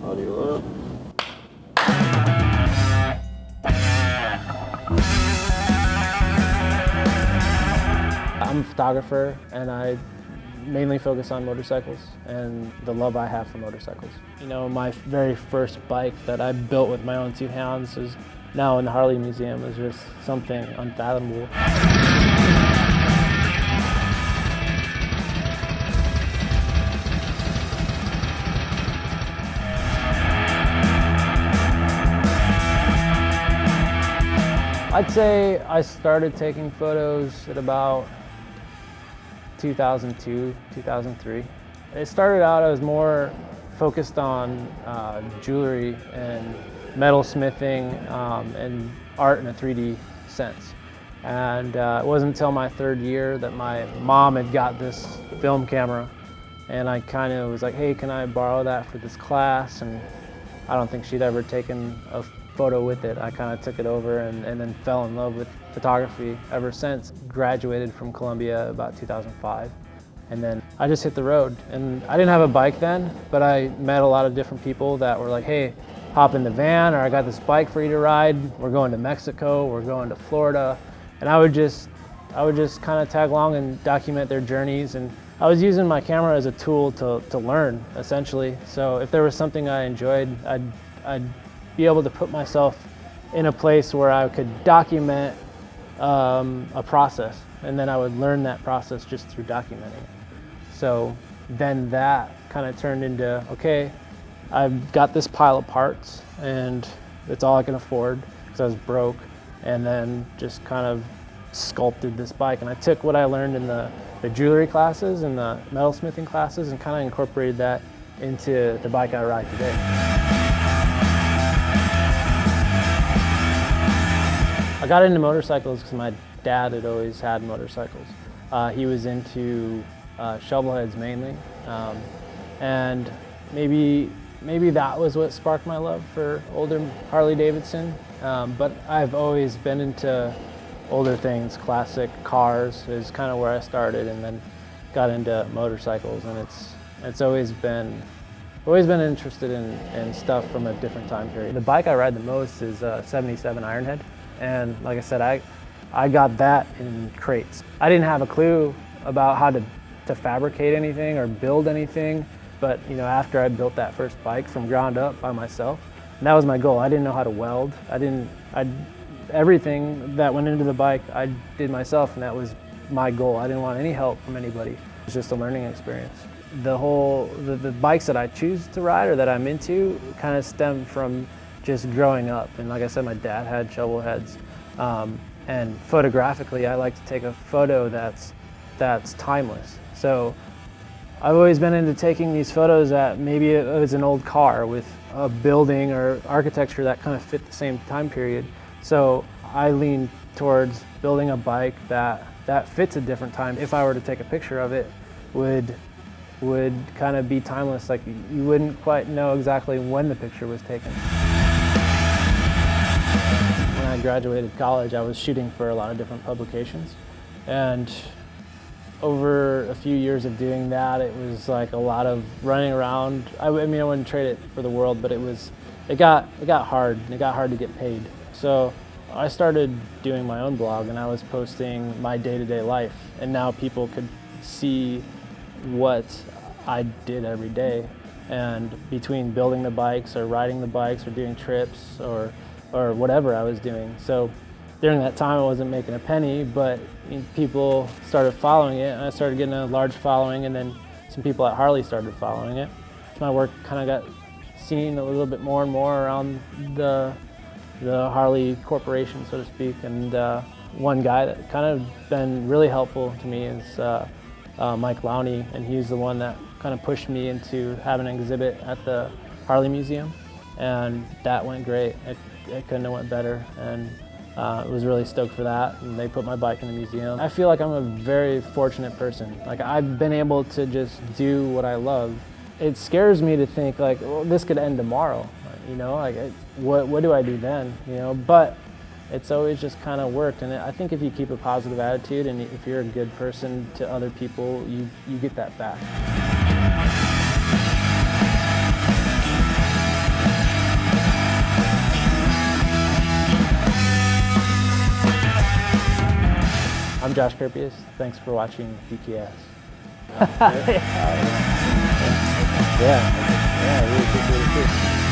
Audio up. I'm a photographer, and I mainly focus on motorcycles and the love I have for motorcycles. You know, my very first bike that I built with my own two hands is now in the Harley Museum. Is just something unfathomable. I'd say I started taking photos at about 2002, 2003. It started out, I was more focused on jewelry and metalsmithing and art in a 3D sense. And it wasn't until my third year that my mom had got this film camera, and I kind of was like, hey, can I borrow that for this class? And I don't think she'd ever taken a photo with it. I kind of took it over and then fell in love with photography ever since. Graduated from Columbia about 2005, and then I just hit the road. And I didn't have a bike then, but I met a lot of different people that were like, hey, hop in the van, or I got this bike for you to ride. We're going to Mexico, we're going to Florida. And I would just kind of tag along and document their journeys. And I was using my camera as a tool to learn, essentially. So if there was something I enjoyed, I'd be able to put myself in a place where I could document a process, and then I would learn that process just through documenting it. So then that kind of turned into, okay, I've got this pile of parts and it's all I can afford because I was broke, and then just kind of sculpted this bike. And I took what I learned in the jewelry classes and the metalsmithing classes and kind of incorporated that into the bike I ride today. I got into motorcycles because my dad had always had motorcycles. He was into shovel heads mainly, and maybe that was what sparked my love for older Harley-Davidson. But I've always been into older things. Classic cars is kind of where I started, and then got into motorcycles. And it's always been interested in stuff from a different time period. The bike I ride the most is a '77 Ironhead. And like I said, I got that in crates. I didn't have a clue about how to fabricate anything or build anything, but you know, after I built that first bike from ground up by myself, and that was my goal. I didn't know how to weld. Everything that went into the bike, I did myself, and that was my goal. I didn't want any help from anybody. It was just a learning experience. The bikes that I choose to ride or that I'm into kind of stem from just growing up. And like I said, my dad had shovel heads. And photographically, I like to take a photo that's timeless. So I've always been into taking these photos that maybe it was an old car with a building or architecture that kind of fit the same time period. So I lean towards building a bike that fits a different time. If I were to take a picture of it, would kind of be timeless. Like you wouldn't quite know exactly when the picture was taken. When I graduated college, I was shooting for a lot of different publications, and over a few years of doing that, it was like a lot of running around. I mean, I wouldn't trade it for the world, but it got hard, and it got hard to get paid. So I started doing my own blog, and I was posting my day-to-day life, and now people could see what I did every day. And between building the bikes or riding the bikes or doing trips or whatever I was doing. So during that time I wasn't making a penny, but people started following it, and I started getting a large following, and then some people at Harley started following it. My work kind of got seen a little bit more and more around the Harley Corporation, so to speak. And one guy that kind of been really helpful to me is Mike Lowney, and he's the one that kind of pushed me into having an exhibit at the Harley Museum, and that went great. It couldn't have went better, and was really stoked for that, and they put my bike in the museum. I feel like I'm a very fortunate person. Like, I've been able to just do what I love. It scares me to think like, well, this could end tomorrow, you know, like what do I do then, you know? But it's always just kind of worked, and I think if you keep a positive attitude and if you're a good person to other people, you get that back. I'm Josh Kurpius. Thanks for watching DKS. Yeah, I really appreciate it too.